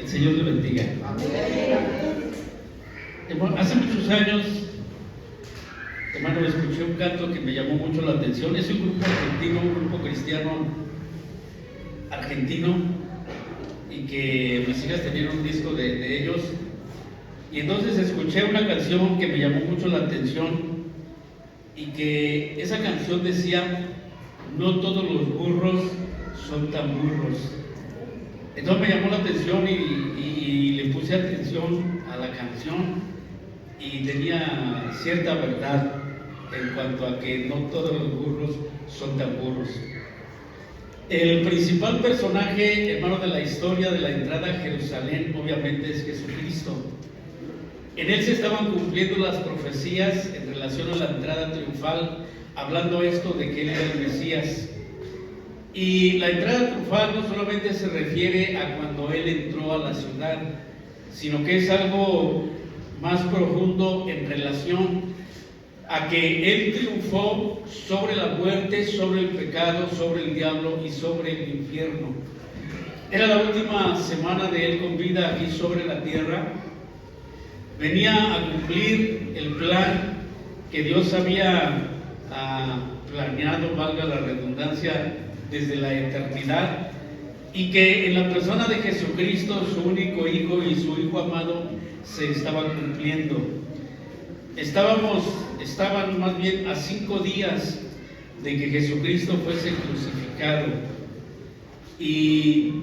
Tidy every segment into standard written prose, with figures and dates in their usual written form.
El Señor le bendiga. Hace muchos años, hermano, escuché un canto que me llamó mucho la atención. Es un grupo argentino, un grupo cristiano argentino, y que mis hijas tenían un disco de ellos. Y entonces escuché una canción que me llamó mucho la atención, y que esa canción decía: no todos los burros son tan burros. Entonces me llamó la atención y le puse atención a la canción, y tenía cierta verdad en cuanto a que no todos los burros son tan burros. El principal personaje, hermano, de la historia de la entrada a Jerusalén, obviamente, es Jesucristo. En él se estaban cumpliendo las profecías en relación a la entrada triunfal, hablando esto de que él era el Mesías. Y la entrada triunfal no solamente se refiere a cuando él entró a la ciudad, sino que es algo más profundo en relación a que él triunfó sobre la muerte, sobre el pecado, sobre el diablo y sobre el infierno. Era la última semana de él con vida aquí sobre la tierra. Venía a cumplir el plan que Dios había planeado, valga la redundancia, desde la eternidad, y que en la persona de Jesucristo, su único Hijo y su Hijo amado, se estaba cumpliendo. Estaban más bien a 5 días de que Jesucristo fuese crucificado. Y,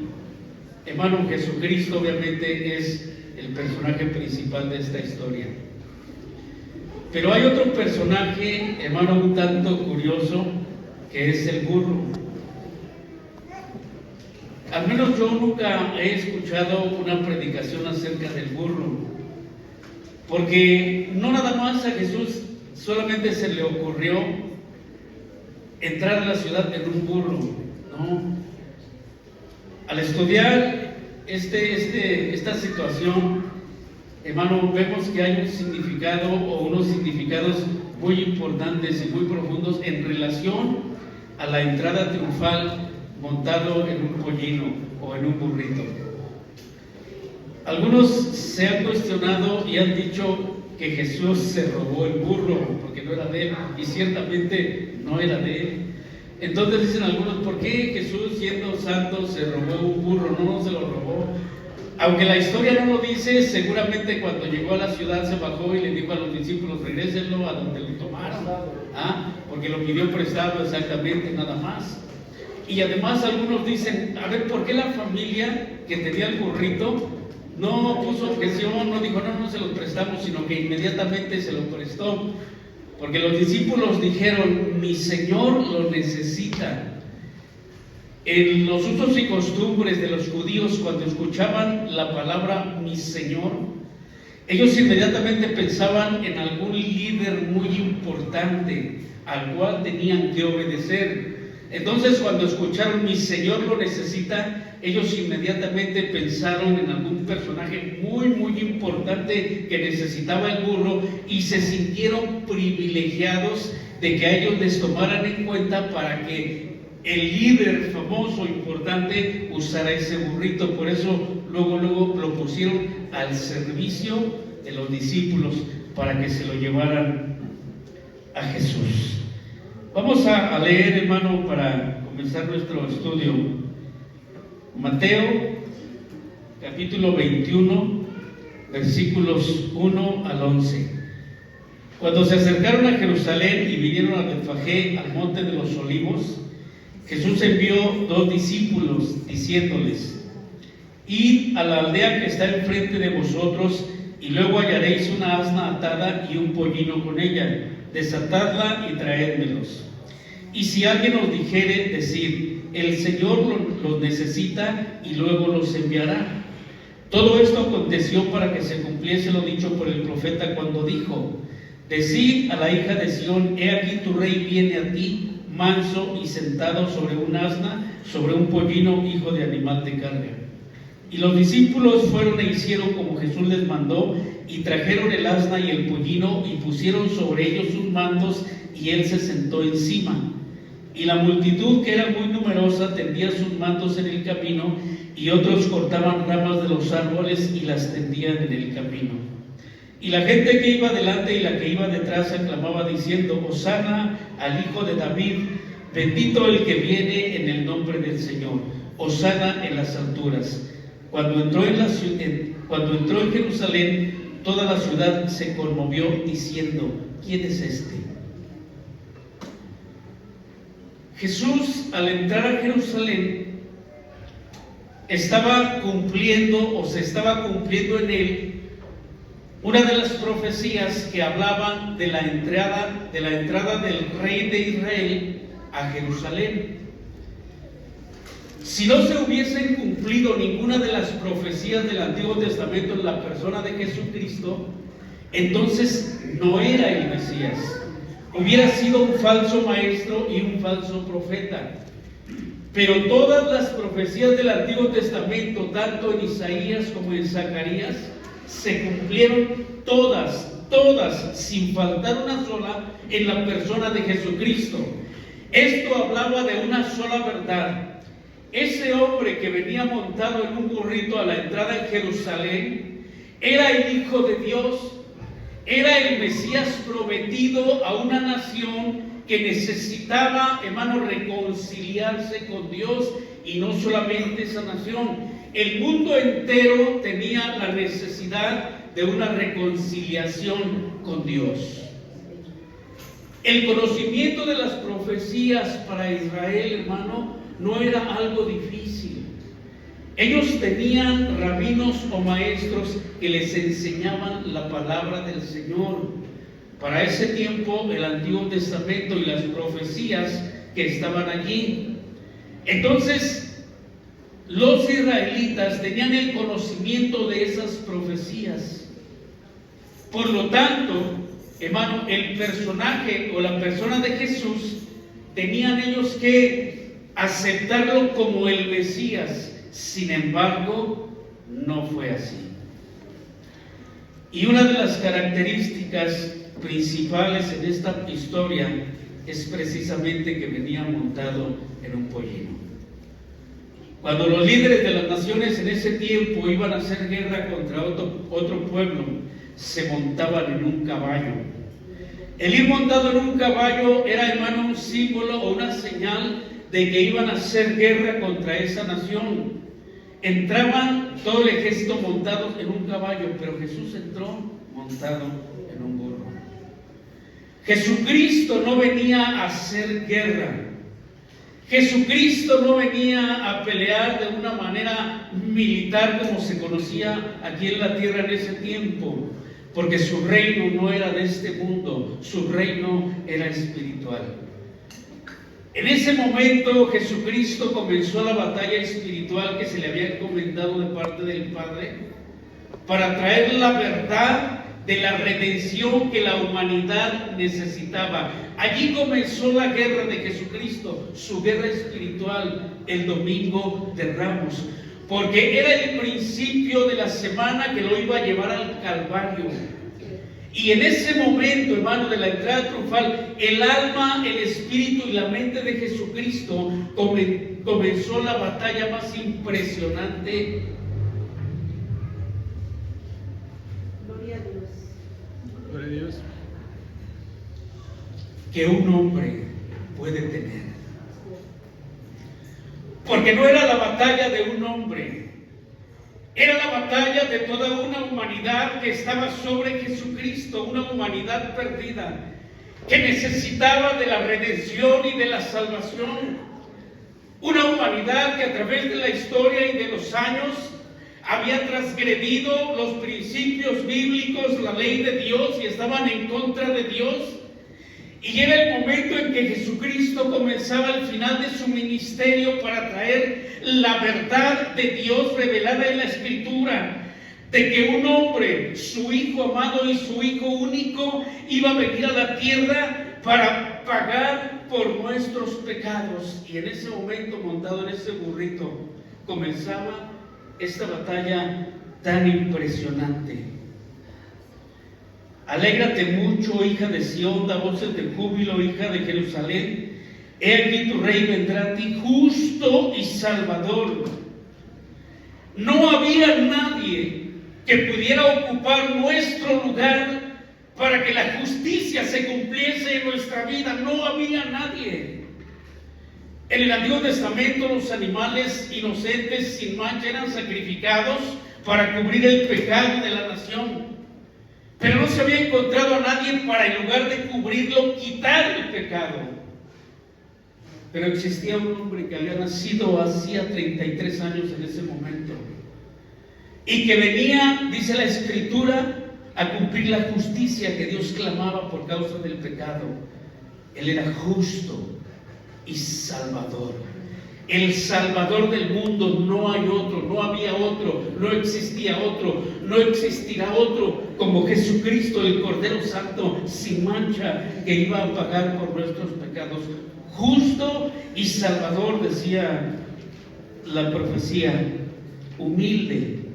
hermano, Jesucristo obviamente es el personaje principal de esta historia. Pero hay otro personaje, hermano, un tanto curioso, que es el burro. Al menos yo nunca he escuchado una predicación acerca del burro, porque no nada más a Jesús solamente se le ocurrió entrar a la ciudad en un burro, ¿no? Al estudiar esta situación, hermano, vemos que hay un significado o unos significados muy importantes y muy profundos en relación a la entrada triunfal montado en un pollino o en un burrito. Algunos se han cuestionado y han dicho que Jesús se robó el burro porque no era de él, y ciertamente no era de él. Entonces dicen algunos: ¿por qué Jesús, siendo santo, se robó un burro? No se lo robó. Aunque la historia no lo dice, seguramente cuando llegó a la ciudad se bajó y le dijo a los discípulos: regrésenlo a donde lo tomaron, porque lo pidió prestado, exactamente, nada más. Y además algunos dicen: a ver, ¿por qué la familia que tenía el burrito no puso objeción, no dijo no se lo prestamos, sino que inmediatamente se lo prestó? Porque los discípulos dijeron: mi Señor lo necesita. En los usos y costumbres de los judíos, cuando escuchaban la palabra mi Señor, ellos inmediatamente pensaban en algún líder muy importante al cual tenían que obedecer. Entonces, cuando escucharon mi Señor lo necesita, ellos inmediatamente pensaron en algún personaje muy, muy importante que necesitaba el burro, y se sintieron privilegiados de que a ellos les tomaran en cuenta para que el líder famoso, importante, usara ese burrito. Por eso luego lo pusieron al servicio de los discípulos para que se lo llevaran a Jesús. Vamos a leer, hermano, para comenzar nuestro estudio, Mateo capítulo 21, versículos 1 al 11. Cuando se acercaron a Jerusalén y vinieron a Betfagé, al monte de los olivos, Jesús envió 2 discípulos, diciéndoles: id a la aldea que está enfrente de vosotros, y luego hallaréis una asna atada y un pollino con ella. Desatadla y traédmelos. Y si alguien os dijere, decid: el Señor los necesita, y luego los enviará. Todo esto aconteció para que se cumpliese lo dicho por el profeta cuando dijo: decid a la hija de Sión, he aquí tu rey viene a ti, manso y sentado sobre un asna, sobre un pollino, hijo de animal de carga. Y los discípulos fueron e hicieron como Jesús les mandó, y trajeron el asna y el pollino, y pusieron sobre ellos sus mantos, y él se sentó encima. Y la multitud, que era muy numerosa, causa tendía sus mantos en el camino, y otros cortaban ramas de los árboles y las tendían en el camino. Y la gente que iba delante y la que iba detrás aclamaba diciendo: Hosana al Hijo de David, bendito el que viene en el nombre del Señor, Hosana en las alturas. Cuando entró en Jerusalén, toda la ciudad se conmovió diciendo: ¿quién es este? Jesús, al entrar a Jerusalén, estaba cumpliendo, o se estaba cumpliendo en él, una de las profecías que hablaban de la entrada del rey de Israel a Jerusalén. Si no se hubiesen cumplido ninguna de las profecías del Antiguo Testamento en la persona de Jesucristo, entonces no era el Mesías. Hubiera sido un falso maestro y un falso profeta. Pero todas las profecías del Antiguo Testamento, tanto en Isaías como en Zacarías, se cumplieron todas, sin faltar una sola, en la persona de Jesucristo. Esto hablaba de una sola verdad. Ese hombre que venía montado en un burrito a la entrada en Jerusalén era el Hijo de Dios, era el Mesías prometido a una nación que necesitaba, hermano, reconciliarse con Dios, y no solamente esa nación. El mundo entero tenía la necesidad de una reconciliación con Dios. El conocimiento de las profecías para Israel, hermano, no era algo difícil. Ellos tenían rabinos o maestros que les enseñaban la palabra del Señor. Para ese tiempo, el Antiguo Testamento y las profecías que estaban allí. Entonces, los israelitas tenían el conocimiento de esas profecías. Por lo tanto, hermano, el personaje o la persona de Jesús, tenían ellos que aceptarlo como el Mesías. Sin embargo, no fue así. Y una de las características principales en esta historia es precisamente que venía montado en un pollino. Cuando los líderes de las naciones en ese tiempo iban a hacer guerra contra otro pueblo, se montaban en un caballo. El ir montado en un caballo era, hermano, un símbolo o una señal de que iban a hacer guerra contra esa nación. Entraban todo el ejército montados en un caballo, pero Jesús entró montado en un burro. Jesucristo no venía a hacer guerra. Jesucristo no venía a pelear de una manera militar como se conocía aquí en la tierra en ese tiempo, porque su reino no era de este mundo, su reino era espiritual. En ese momento Jesucristo comenzó la batalla espiritual que se le había encomendado de parte del Padre para traer la verdad de la redención que la humanidad necesitaba. Allí comenzó la guerra de Jesucristo, su guerra espiritual, el domingo de Ramos, porque era el principio de la semana que lo iba a llevar al Calvario. Y en ese momento, hermano, de la entrada triunfal, el alma, el espíritu y la mente de Jesucristo comenzó la batalla más impresionante. Gloria a Dios. Gloria a Dios. Que un hombre puede tener. Porque no era la batalla de un hombre, era la batalla de toda una humanidad que estaba sobre Jesucristo, una humanidad perdida, que necesitaba de la redención y de la salvación. Una humanidad que a través de la historia y de los años había transgredido los principios bíblicos, la ley de Dios, y estaban en contra de Dios. Y era el momento en que Jesucristo comenzaba el final de su ministerio para traer la verdad de Dios revelada en la Escritura, de que un hombre, su Hijo amado y su Hijo único, iba a venir a la tierra para pagar por nuestros pecados. Y en ese momento, montado en ese burrito, comenzaba esta batalla tan impresionante. Alégrate mucho, hija de Sión, da voces de júbilo, hija de Jerusalén, he aquí tu rey vendrá a ti justo y salvador. No había nadie que pudiera ocupar nuestro lugar para que la justicia se cumpliese en nuestra vida. No había nadie. En el Antiguo Testamento los animales inocentes sin mancha eran sacrificados para cubrir el pecado de la nación. Pero no se había encontrado a nadie para, en lugar de cubrirlo, quitar el pecado. Pero existía un hombre que había nacido hacía 33 años en ese momento y que venía, dice la Escritura, a cumplir la justicia que Dios clamaba por causa del pecado. Él era justo y salvador. El Salvador del mundo. No hay otro, no había otro, no existía otro, no existirá otro como Jesucristo, el Cordero Santo sin mancha, que iba a pagar por nuestros pecados. Justo y salvador, decía la profecía, humilde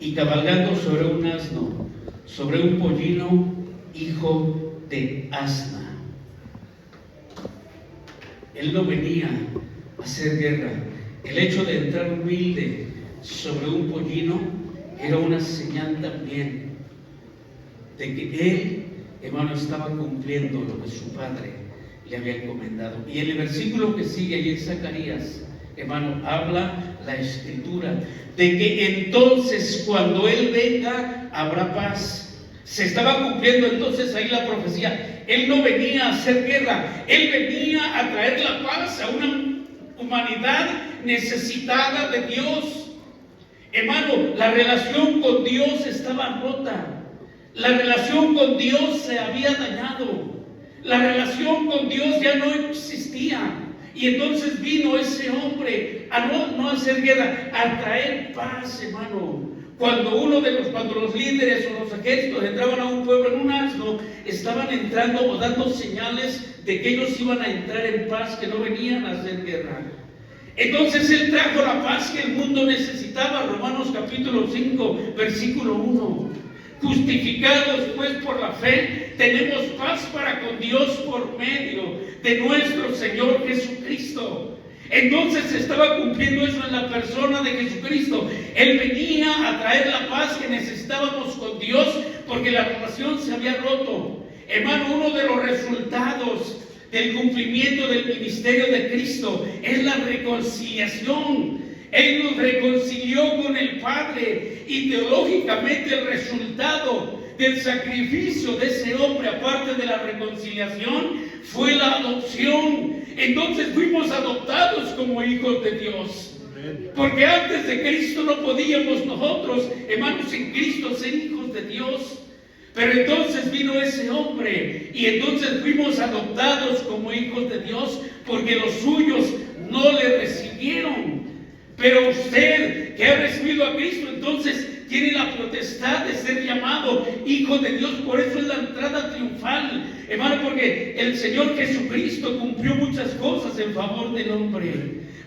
y cabalgando sobre un asno, sobre un pollino, hijo de asna. Él no venía a hacer guerra. El hecho de entrar humilde sobre un pollino era una señal también de que él, hermano, estaba cumpliendo lo que su padre le había encomendado. Y en el versículo que sigue ahí en Zacarías, hermano, habla la Escritura de que entonces cuando Él venga habrá paz. Se estaba cumpliendo entonces ahí la profecía. Él no venía a hacer guerra, Él venía a traer la paz a una humanidad necesitada de Dios. Hermano, la relación con Dios estaba rota. La relación con Dios se había dañado. La relación con Dios ya no existía. Y entonces vino ese hombre a no hacer guerra, a traer paz, hermano. Cuando los líderes o los ejércitos entraban a un pueblo en un asno, estaban entrando o dando señales de que ellos iban a entrar en paz, que no venían a hacer guerra. Entonces Él trajo la paz que el mundo necesitaba. Romanos capítulo 5, versículo 1. Justificados pues por la fe, tenemos paz para con Dios por medio de nuestro Señor Jesucristo. Entonces se estaba cumpliendo eso en la persona de Jesucristo. Él venía a traer la paz que necesitábamos con Dios porque la relación se había roto. Hermano, uno de los resultados del cumplimiento del ministerio de Cristo es la reconciliación. Él nos reconcilió con el Padre y teológicamente el resultado del sacrificio de ese hombre, aparte de la reconciliación, fue la adopción. Entonces fuimos adoptados como hijos de Dios. Porque antes de Cristo no podíamos nosotros, hermanos, en Cristo ser hijos de Dios. Pero entonces vino ese hombre y entonces fuimos adoptados como hijos de Dios porque los suyos no le recibieron. Pero usted que ha recibido a Cristo, entonces tiene la potestad de ser llamado hijo de Dios. Por eso es la entrada triunfal, hermano, porque el Señor Jesucristo cumplió muchas cosas en favor del hombre.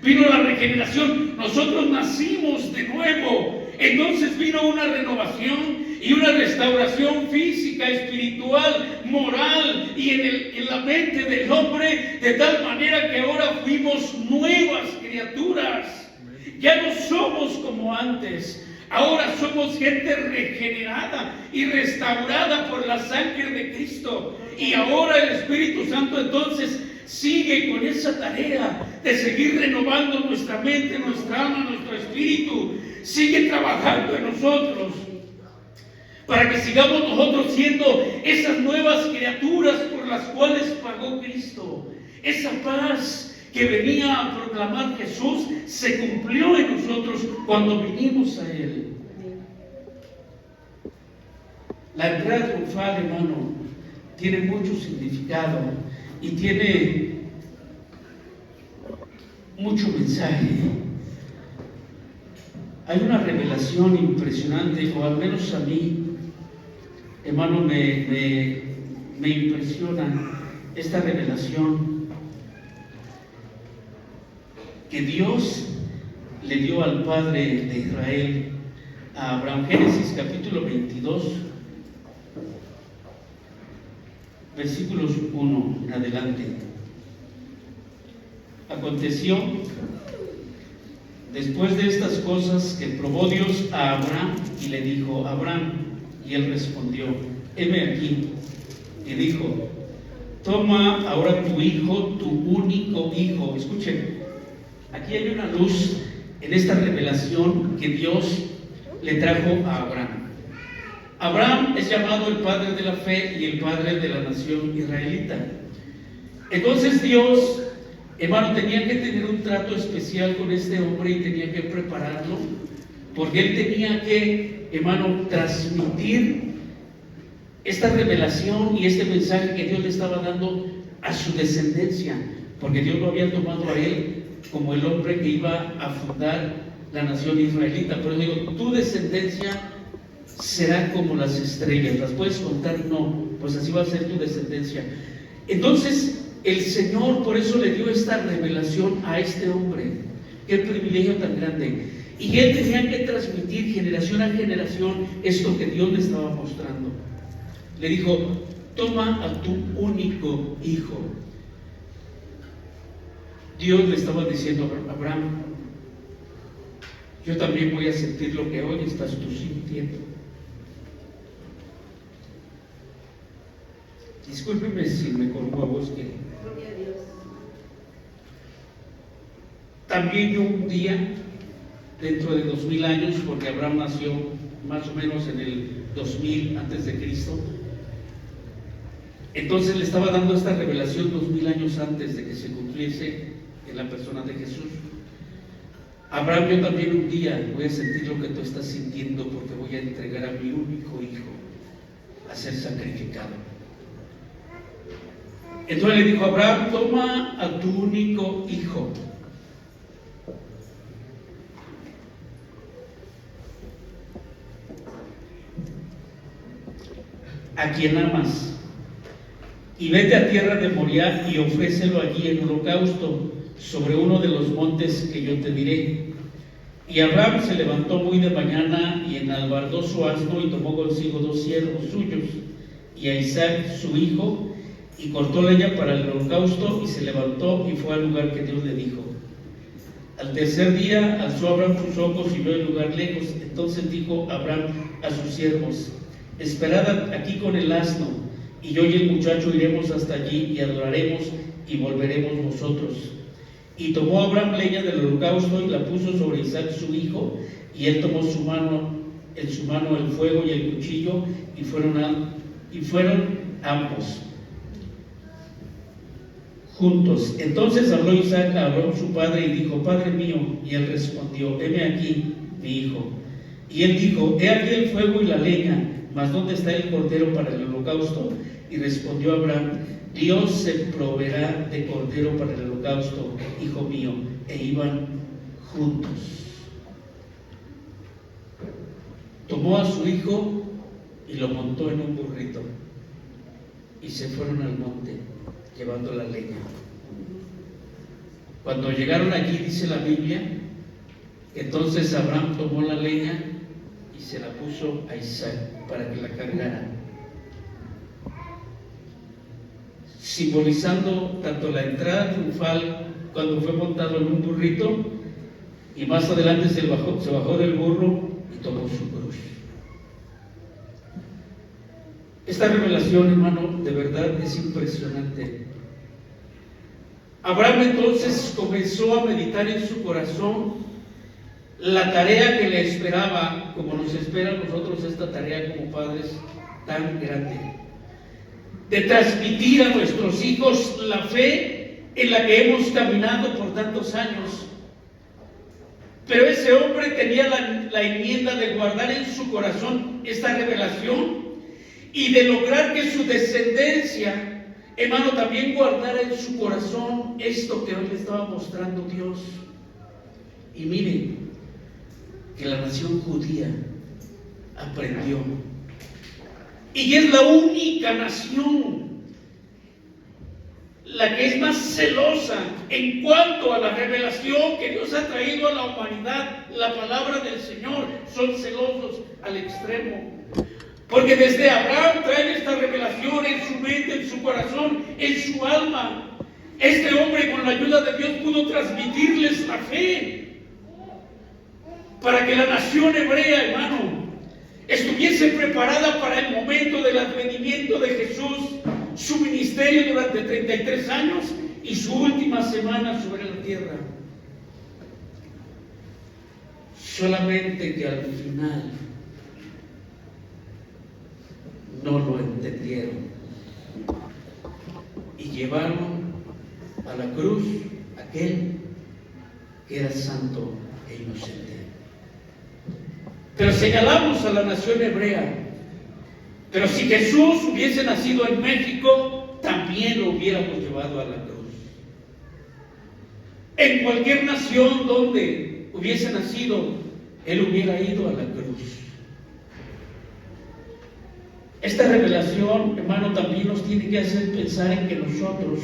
Vino la regeneración, nosotros nacimos de nuevo. Entonces vino una renovación y una restauración física, espiritual, moral y en la mente del hombre, de tal manera que ahora fuimos nuevas criaturas. Ya no somos como antes. Ahora somos gente regenerada y restaurada por la sangre de Cristo. Y ahora el Espíritu Santo entonces sigue con esa tarea de seguir renovando nuestra mente, nuestra alma, nuestro espíritu. Sigue trabajando en nosotros para que sigamos nosotros siendo esas nuevas criaturas por las cuales pagó Cristo. Esa paz que venía a proclamar Jesús se cumplió en nosotros cuando vinimos a Él. La entrada triunfal, hermano, tiene mucho significado y tiene mucho mensaje. Hay una revelación impresionante, o al menos a mí, hermano, me impresiona esta revelación que Dios le dio al padre de Israel, a Abraham. Génesis capítulo 22, versículos 1 en adelante. Aconteció después de estas cosas que probó Dios a Abraham y le dijo: Abraham, y él respondió: heme aquí. Y dijo: toma ahora tu hijo, tu único hijo. Escuchen, aquí hay una luz en esta revelación que Dios le trajo a Abraham. Abraham es llamado el padre de la fe y el padre de la nación israelita. Entonces Dios, hermano, tenía que tener un trato especial con este hombre y tenía que prepararlo, porque él tenía que, hermano, transmitir esta revelación y este mensaje que Dios le estaba dando a su descendencia, porque Dios lo había tomado a él como el hombre que iba a fundar la nación israelita. Pero digo, tu descendencia será como las estrellas. ¿Las puedes contar? No, pues así va a ser tu descendencia. Entonces el Señor por eso le dio esta revelación a este hombre. Qué privilegio tan grande. Y él tenía que transmitir generación a generación esto que Dios le estaba mostrando. Le dijo: toma a tu único hijo. Dios le estaba diciendo a Abraham: yo también voy a sentir lo que hoy estás tú sintiendo. Discúlpeme si me colgo a vos, que Gloria a Dios. también yo un día, dentro de 2000 años, porque Abraham nació más o menos en el 2000 antes de Cristo, entonces le estaba dando esta revelación 2000 años antes de que se cumpliese en la persona de Jesús. Abraham, yo también un día voy a sentir lo que tú estás sintiendo, porque voy a entregar a mi único hijo a ser sacrificado. Entonces le dijo: Abraham, toma a tu único hijo. A quien amas, y vete a tierra de Moriah y ofrécelo allí en holocausto sobre uno de los montes que yo te diré. Y Abraham se levantó muy de mañana y enalbardó su asno y tomó consigo 2 siervos suyos y a Isaac su hijo, y cortó leña para el holocausto y se levantó y fue al lugar que Dios le dijo. Al tercer día alzó Abraham sus ojos y vio el lugar lejos. Entonces dijo Abraham a sus siervos: esperad aquí con el asno, y yo y el muchacho iremos hasta allí y adoraremos y volveremos vosotros. Y tomó Abraham leña del holocausto y la puso sobre Isaac su hijo, y él tomó en su mano el fuego y el cuchillo, y fueron ambos juntos. Entonces habló Isaac a Abraham su padre y dijo: Padre mío. Y él respondió: heme aquí, mi hijo. Y él dijo: he aquí el fuego y la leña, mas ¿dónde está el cordero para el holocausto? Y respondió Abraham: Dios se proveerá de cordero para el holocausto, hijo mío. E iban juntos. Tomó a su hijo y lo montó en un burrito, y se fueron al monte llevando la leña. Cuando llegaron allí, dice la Biblia, entonces Abraham tomó la leña y se la puso a Isaac para que la cargara, simbolizando tanto la entrada triunfal cuando fue montado en un burrito, y más adelante se bajó del burro y tomó su cruz. Esta revelación, hermano, de verdad es impresionante. Abraham entonces comenzó a meditar en su corazón la tarea que le esperaba, como nos espera a nosotros esta tarea como padres tan grande, de transmitir a nuestros hijos la fe en la que hemos caminado por tantos años. Pero ese hombre tenía la enmienda de guardar en su corazón esta revelación y de lograr que su descendencia, hermano, también guardara en su corazón esto que hoy le estaba mostrando Dios. Y miren que la nación judía aprendió, y es la única nación la que es más celosa en cuanto a la revelación que Dios ha traído a la humanidad, la palabra del Señor. Son celosos al extremo, porque desde Abraham traen esta revelación en su mente, en su corazón, en su alma. Este hombre, con la ayuda de Dios, pudo transmitirles la fe para que la nación hebrea, hermano, estuviese preparada para el momento del advenimiento de Jesús, su ministerio durante 33 años y su última semana sobre la tierra. Solamente que al final no lo entendieron y llevaron a la cruz aquel que era santo e inocente. Pero señalamos a la nación hebrea. Pero si Jesús hubiese nacido en México, también lo hubiéramos llevado a la cruz. En cualquier nación donde hubiese nacido, Él hubiera ido a la cruz. Esta revelación, hermano, también nos tiene que hacer pensar en que nosotros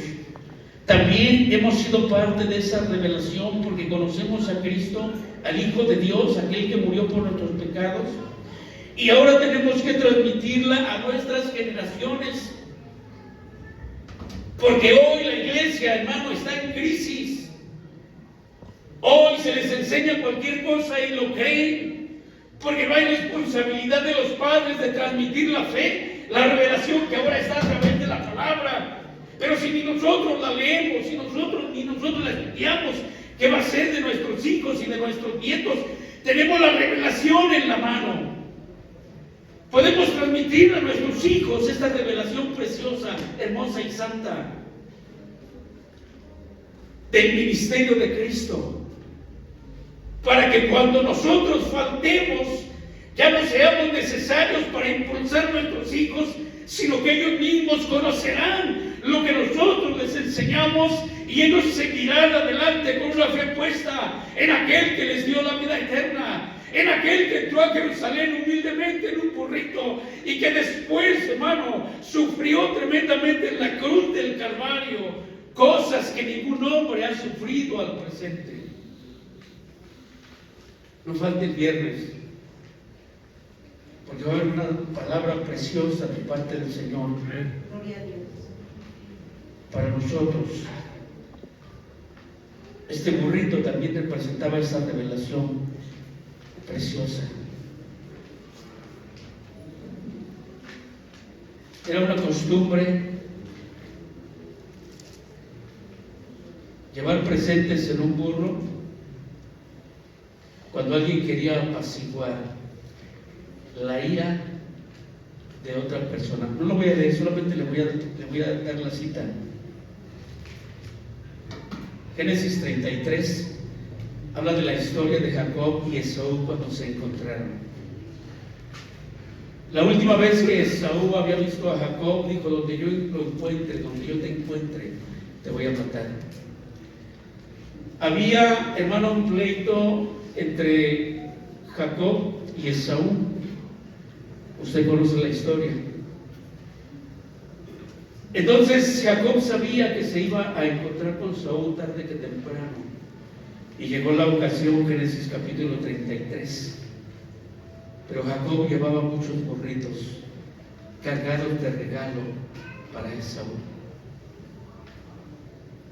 también hemos sido parte de esa revelación, porque conocemos a Cristo, al Hijo de Dios, aquel que murió por nuestros pecados, y ahora tenemos que transmitirla a nuestras generaciones, porque hoy la iglesia, hermano, está en crisis. Hoy se les enseña cualquier cosa y lo creen, porque no hay responsabilidad de los padres de transmitir la fe, la revelación que ahora está a través de la palabra. Pero si ni nosotros la leemos, ni nosotros la estudiamos, ¿qué va a ser de nuestros hijos y de nuestros nietos? Tenemos la revelación en la mano. Podemos transmitir a nuestros hijos esta revelación preciosa, hermosa y santa del ministerio de Cristo, para que cuando nosotros faltemos ya no seamos necesarios para impulsar a nuestros hijos, sino que ellos mismos conocerán lo que nosotros les enseñamos y ellos seguirán adelante con una fe puesta en aquel que les dio la vida eterna, en aquel que entró a Jerusalén humildemente en un burrito y que después, hermano, sufrió tremendamente en la cruz del Calvario, cosas que ningún hombre ha sufrido al presente. No falte el viernes, porque va a haber una palabra preciosa de parte del Señor. Gloria a Dios. Para nosotros, este burrito también representaba esa revelación preciosa. Era una costumbre llevar presentes en un burro cuando alguien quería apaciguar la ira de otra persona. No lo voy a leer, solamente le voy a dar la cita. Génesis 33 habla de la historia de Jacob y Esaú cuando se encontraron. La última vez que Esaú había visto a Jacob, dijo: donde yo lo encuentre, donde yo te encuentre, te voy a matar. Había, hermano, un pleito entre Jacob y Esaú. Usted conoce la historia. Entonces Jacob sabía que se iba a encontrar con Saúl tarde que temprano, y llegó la ocasión. Génesis capítulo 33. Pero Jacob llevaba muchos burritos cargados de regalo para Esaú,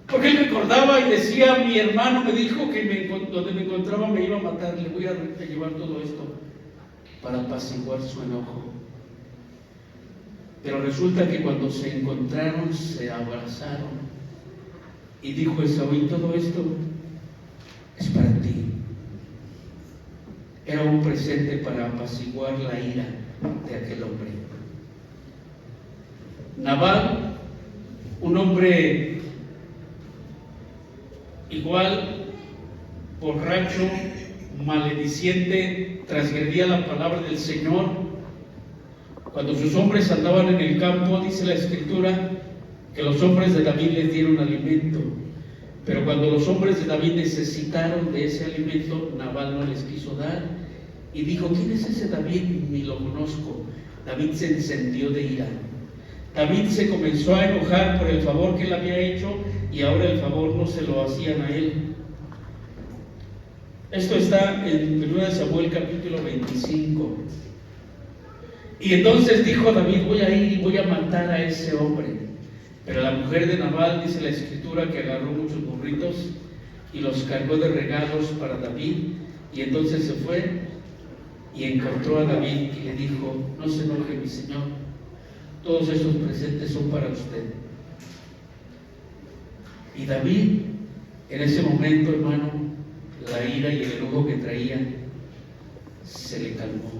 porque él recordaba y decía: mi hermano me dijo que donde me encontraba me iba a matar, le voy a llevar todo esto para apaciguar su enojo. Pero resulta que cuando se encontraron, se abrazaron, y dijo Esaú: y todo esto es para ti. Era un presente para apaciguar la ira de aquel hombre. Nabal, un hombre igual, borracho, malediciente, transgredía la palabra del Señor. Cuando sus hombres andaban en el campo, dice la Escritura que los hombres de David les dieron alimento, pero cuando los hombres de David necesitaron de ese alimento, Nabal no les quiso dar y dijo: ¿quién es ese David? Ni lo conozco. David se encendió de ira. David se comenzó a enojar por el favor que él había hecho, y ahora el favor no se lo hacían a él. Esto está en 1 Samuel capítulo 25. Y entonces dijo David: voy a ir y voy a matar a ese hombre. Pero la mujer de Nabal, dice la escritura, que agarró muchos burritos y los cargó de regalos para David, y entonces se fue y encontró a David y le dijo: no se enoje, mi señor, todos estos presentes son para usted. Y David, en ese momento, hermano, la ira y el enojo que traía se le calmó.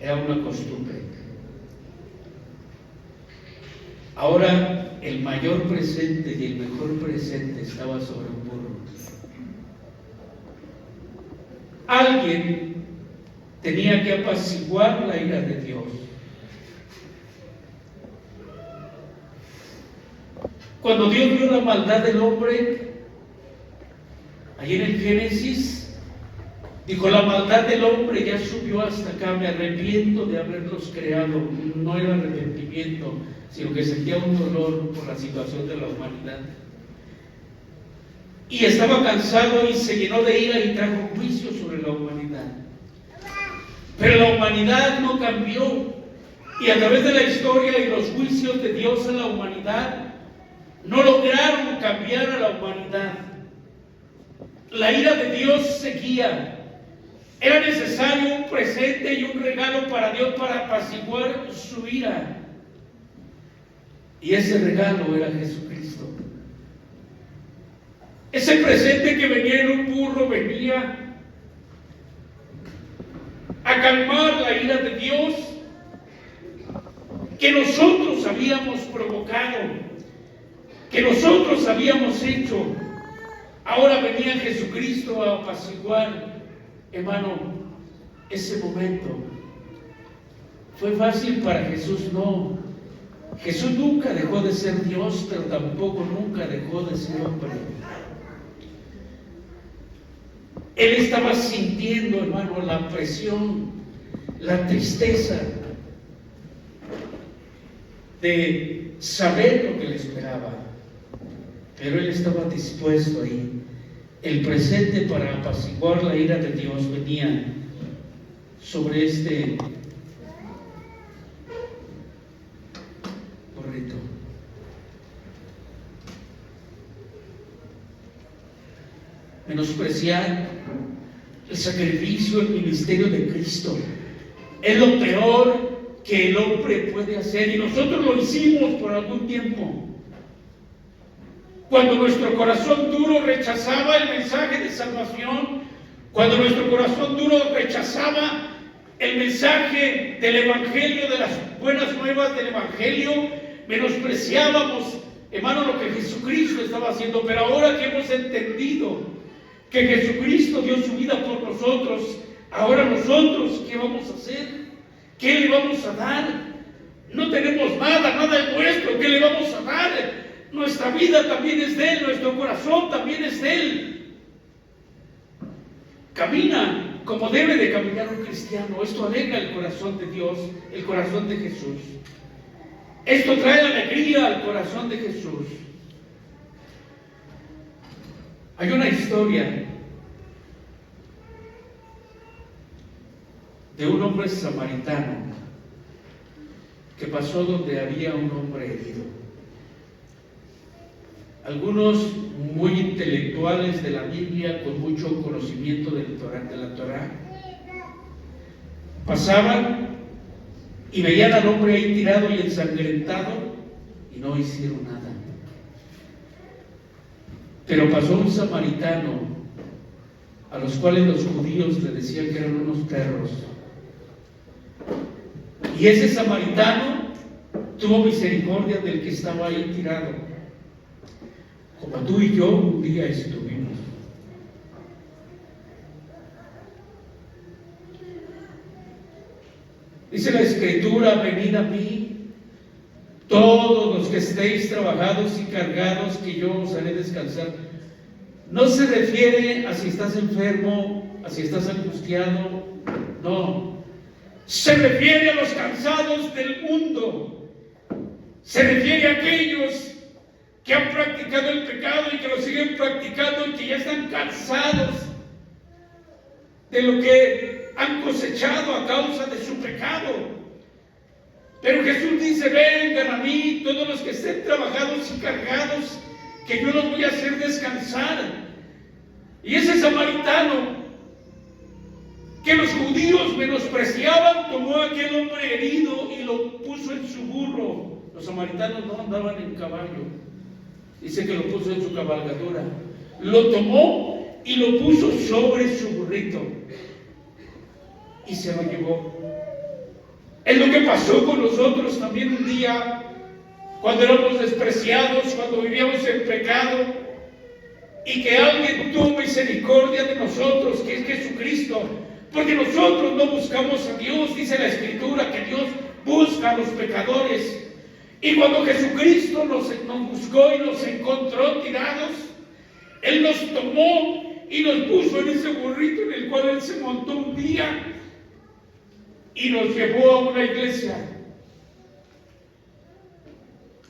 Era una costumbre. Ahora el mayor presente y el mejor presente estaba sobre un burro. Alguien tenía que apaciguar la ira de Dios. Cuando Dios vio la maldad del hombre, allí en el Génesis, dijo: la maldad del hombre ya subió hasta acá, me arrepiento de haberlos creado. No era arrepentimiento, sino que sentía un dolor por la situación de la humanidad. Y estaba cansado y se llenó de ira y trajo juicio sobre la humanidad. Pero la humanidad no cambió, y a través de la historia y los juicios de Dios a la humanidad, no lograron cambiar a la humanidad. La ira de Dios seguía. Era necesario un presente y un regalo para Dios para apaciguar su ira. Y ese regalo era Jesucristo. Ese presente que venía en un burro venía a calmar la ira de Dios que nosotros habíamos provocado, que nosotros habíamos hecho. Ahora venía Jesucristo a apaciguar, hermano, ese momento. ¿Fue fácil para Jesús? No. Jesús nunca dejó de ser Dios, pero tampoco nunca dejó de ser hombre. Él estaba sintiendo, hermano, la presión, la tristeza de saber lo que le esperaba. Pero él estaba dispuesto ahí. El presente para apaciguar la ira de Dios venía sobre este burrito. Menospreciar el sacrificio, el ministerio de Cristo es lo peor que el hombre puede hacer, y nosotros lo hicimos por algún tiempo. Cuando nuestro corazón duro rechazaba el mensaje de salvación, cuando nuestro corazón duro rechazaba el mensaje del Evangelio, de las buenas nuevas del Evangelio, menospreciábamos, hermano, lo que Jesucristo estaba haciendo. Pero ahora que hemos entendido que Jesucristo dio su vida por nosotros, ahora nosotros, ¿qué vamos a hacer? ¿Qué le vamos a dar? No tenemos nada, nada es nuestro. ¿Qué le vamos a dar? Nuestra vida también es de Él, nuestro corazón también es de Él. Camina como debe de caminar un cristiano. Esto alegra el corazón de Dios, el corazón de Jesús. Esto trae alegría al corazón de Jesús. Hay una historia de un hombre samaritano que pasó donde había un hombre herido. Algunos muy intelectuales de la Biblia, con mucho conocimiento de la Torá, pasaban y veían al hombre ahí tirado y ensangrentado y no hicieron nada. Pero pasó un samaritano, a los cuales los judíos le decían que eran unos perros. Y ese samaritano tuvo misericordia del que estaba ahí tirado, como tú y yo un día estuvimos. Dice la Escritura: venid a mí, todos los que estéis trabajados y cargados, que yo os haré descansar. No se refiere a si estás enfermo, a si estás angustiado, no. Se refiere a los cansados del mundo. Se refiere a aquellos que han practicado el pecado y que lo siguen practicando y que ya están cansados de lo que han cosechado a causa de su pecado. Pero Jesús dice: vengan a mí todos los que estén trabajados y cargados, que yo los voy a hacer descansar. Y ese samaritano que los judíos menospreciaban, tomó a aquel hombre herido y lo puso en su burro. Los samaritanos no andaban en caballo, dice que lo puso en su cabalgadura. Lo tomó y lo puso sobre su burrito y se lo llevó. Es lo que pasó con nosotros también un día, cuando éramos despreciados, cuando vivíamos en pecado, y que alguien tuvo misericordia de nosotros, que es Jesucristo, porque nosotros no buscamos a Dios. Dice la Escritura que Dios busca a los pecadores, y cuando Jesucristo nos buscó y nos encontró tirados, Él nos tomó y nos puso en ese burrito en el cual Él se montó un día y nos llevó a una iglesia.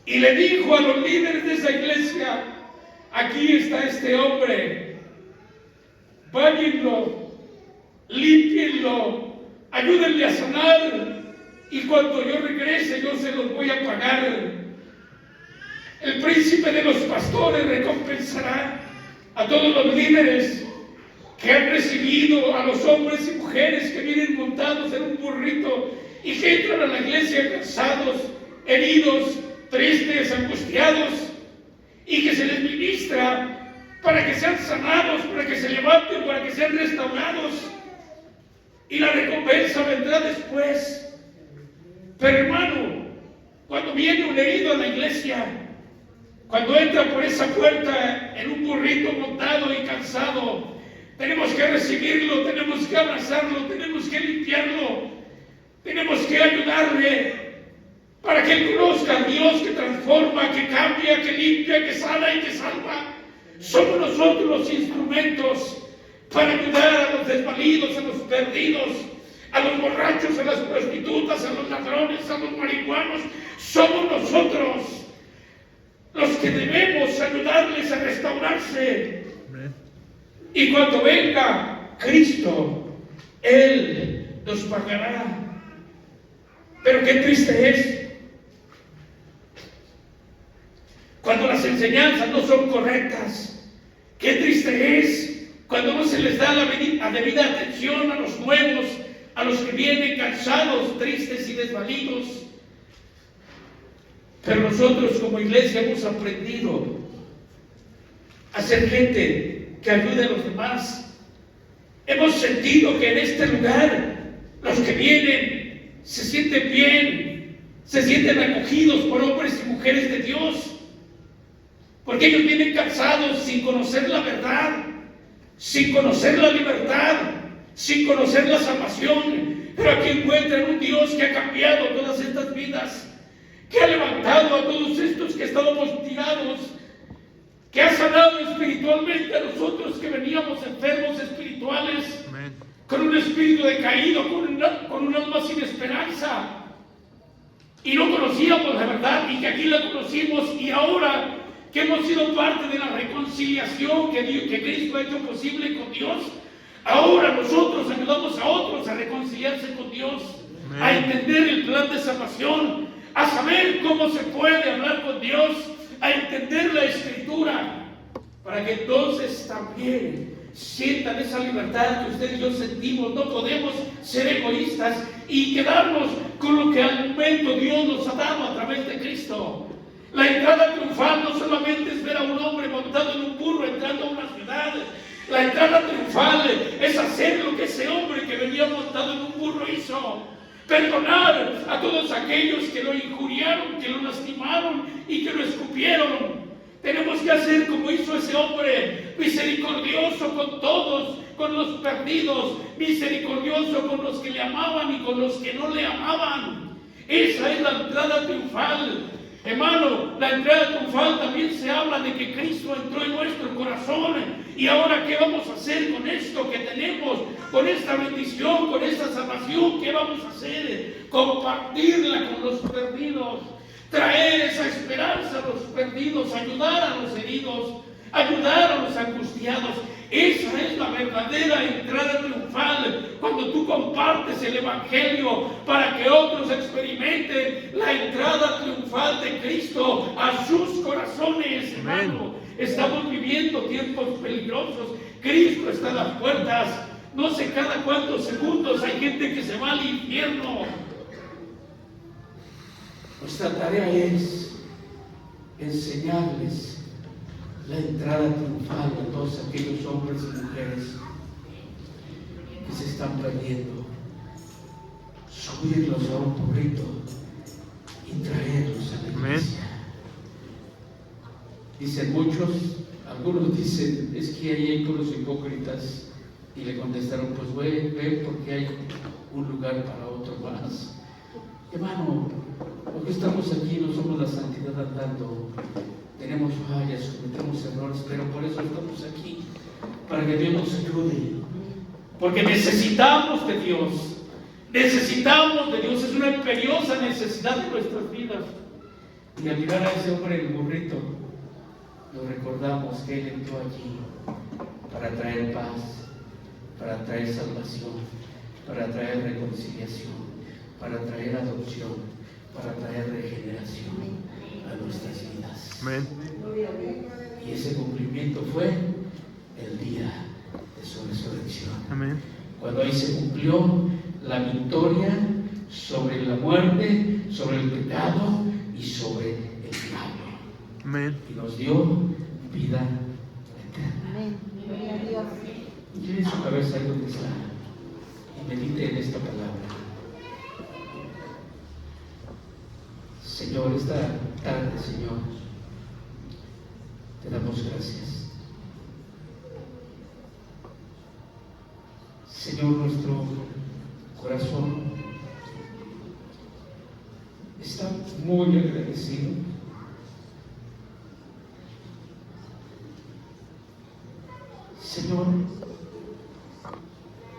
Y le dijo a los líderes de esa iglesia: aquí está este hombre, báñenlo, límpienlo, ayúdenle a sanar, y cuando yo regrese yo se los voy a pagar. El príncipe de los pastores recompensará a todos los líderes que han recibido a los hombres y mujeres que vienen montados en un burrito y que entran a la iglesia cansados, heridos, tristes, angustiados, y que se les ministra para que sean sanados, para que se levanten, para que sean restaurados, y la recompensa vendrá después. Pero hermano, cuando viene un herido a la iglesia, cuando entra por esa puerta en un burrito montado y cansado, tenemos que recibirlo, tenemos que abrazarlo, tenemos que limpiarlo, tenemos que ayudarle para que Él conozca a Dios que transforma, que cambia, que limpia, que sana y que salva. Somos nosotros los instrumentos para ayudar a los desvalidos, a los perdidos, a los borrachos, a las prostitutas, a los ladrones, a los marihuanos. Somos nosotros los que debemos ayudarles a restaurarse. Y cuando venga Cristo, Él nos pagará. Pero qué triste es cuando las enseñanzas no son correctas. Qué triste es cuando no se les da la debida atención a los nuevos, a los que vienen cansados, tristes y desvalidos. Pero nosotros como iglesia hemos aprendido a ser gente que ayude a los demás. Hemos sentido que en este lugar los que vienen se sienten bien, se sienten acogidos por hombres y mujeres de Dios, porque ellos vienen cansados sin conocer la verdad, sin conocer la libertad, sin conocer la salvación. Pero aquí encuentran un Dios que ha cambiado todas estas vidas, que ha levantado a todos estos que estábamos tirados, que ha sanado espiritualmente a nosotros que veníamos enfermos espirituales. Amén. Con un espíritu decaído, con un alma sin esperanza, y no conocíamos la verdad, y que aquí la conocimos, y ahora que hemos sido parte de la reconciliación que Cristo ha hecho posible con Dios, ahora nosotros ayudamos a otros a reconciliarse con Dios. Amén. A entender el plan de salvación, a saber cómo se puede hablar con Dios, a entender la Escritura, para que entonces también sientan esa libertad que usted y yo sentimos. No podemos ser egoístas y quedarnos con lo que al momento Dios nos ha dado a través de Cristo. La entrada triunfal no solamente es ver a un hombre montado en un burro entrando a una ciudad. La entrada triunfal es hacer lo que ese hombre que venía montado en un burro hizo: perdonar a todos aquellos que lo injuriaron, que lo lastimaron y que lo escupieron. Tenemos que hacer como hizo ese hombre, misericordioso con todos, con los perdidos, misericordioso con los que le amaban y con los que no le amaban. Esa es la entrada triunfal. Hermano, la entrada triunfal también se habla de que Cristo entró en nuestro corazón. Y ahora, ¿qué vamos a hacer con esto que tenemos? Con esta bendición, con esta salvación, ¿qué vamos a hacer? Compartirla con los perdidos, traer esa esperanza a los perdidos, ayudar a los heridos, ayudar a los angustiados. Esa es la verdadera entrada triunfal, cuando tú compartes el Evangelio para que otros experimenten la entrada triunfal de Cristo a sus corazones, hermano. Estamos viviendo tiempos peligrosos. Cristo está a las puertas. No sé cada cuántos segundos hay gente que se va al infierno. Nuestra tarea es enseñarles la entrada triunfal a todos aquellos hombres y mujeres que se están perdiendo, subirlos a un burrito y traerlos a la iglesia. Dicen muchos, algunos dicen, es que hay puros hipócritas, y le contestaron, pues ve porque hay un lugar para otro más. Hermano, los que estamos aquí no somos la santidad andando. Tenemos fallas, cometemos errores, pero por eso estamos aquí, para que Dios nos ayude. Porque necesitamos de Dios. Necesitamos de Dios. Es una imperiosa necesidad de nuestras vidas. Y al mirar a ese hombre en el burrito, nos recordamos que Él entró allí para traer paz, para traer salvación, para traer reconciliación, para traer adopción, para traer regeneración a nuestras vidas. Amén. Y ese cumplimiento fue el día de su resurrección. Amén. Cuando ahí se cumplió la victoria sobre la muerte, sobre el pecado y sobre el diablo. Amén. Y nos dio vida eterna. Amén. Gloria a Dios. Incline su cabeza ahí donde está y medite en esta palabra. Señor, esta tarde, Señor, te damos gracias. Señor, nuestro corazón está muy agradecido. Señor,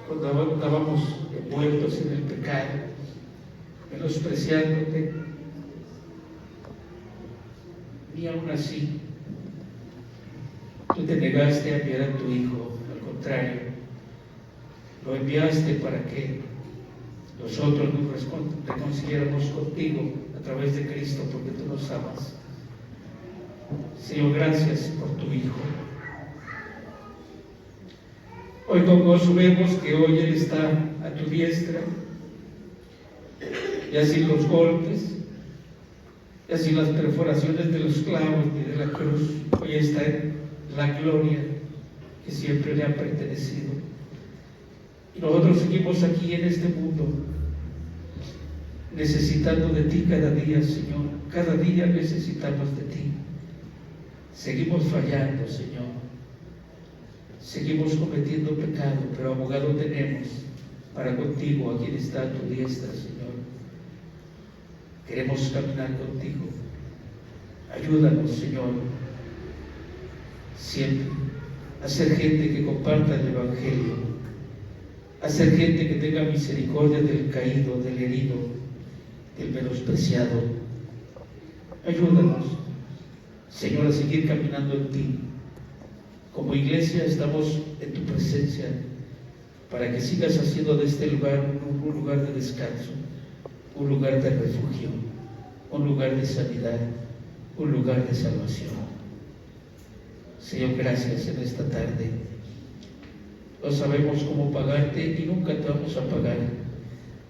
cuando estábamos envueltos en el pecado, menospreciándote, y aún así, tú te negaste a enviar a tu Hijo. Al contrario, lo enviaste para que nosotros nos reconciliáramos contigo a través de Cristo, porque tú nos amas. Señor, gracias por tu Hijo. Hoy con gozo vemos que hoy Él está a tu diestra, y así los golpes, y así las perforaciones de los clavos y de la cruz, hoy está en la gloria que siempre le ha pertenecido. Y nosotros seguimos aquí en este mundo, necesitando de ti cada día, Señor. Cada día necesitamos de ti. Seguimos fallando, Señor. Seguimos cometiendo pecado, pero abogado tenemos para contigo, a quien está a tu diestra, Señor. Queremos caminar contigo. Ayúdanos, Señor, siempre a ser gente que comparta el Evangelio, a ser gente que tenga misericordia del caído, del herido, del menospreciado. Ayúdanos, Señor, a seguir caminando en ti. Como iglesia estamos en tu presencia para que sigas haciendo de este lugar un lugar de descanso, un lugar de refugio, un lugar de sanidad, un lugar de salvación. Señor, gracias en esta tarde. No sabemos cómo pagarte y nunca te vamos a pagar,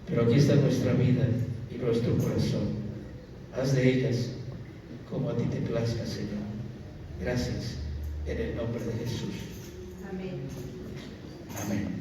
pero aquí está nuestra vida y nuestro corazón. Haz de ellas como a ti te plazca, Señor. Gracias en el nombre de Jesús. Amén. Amén.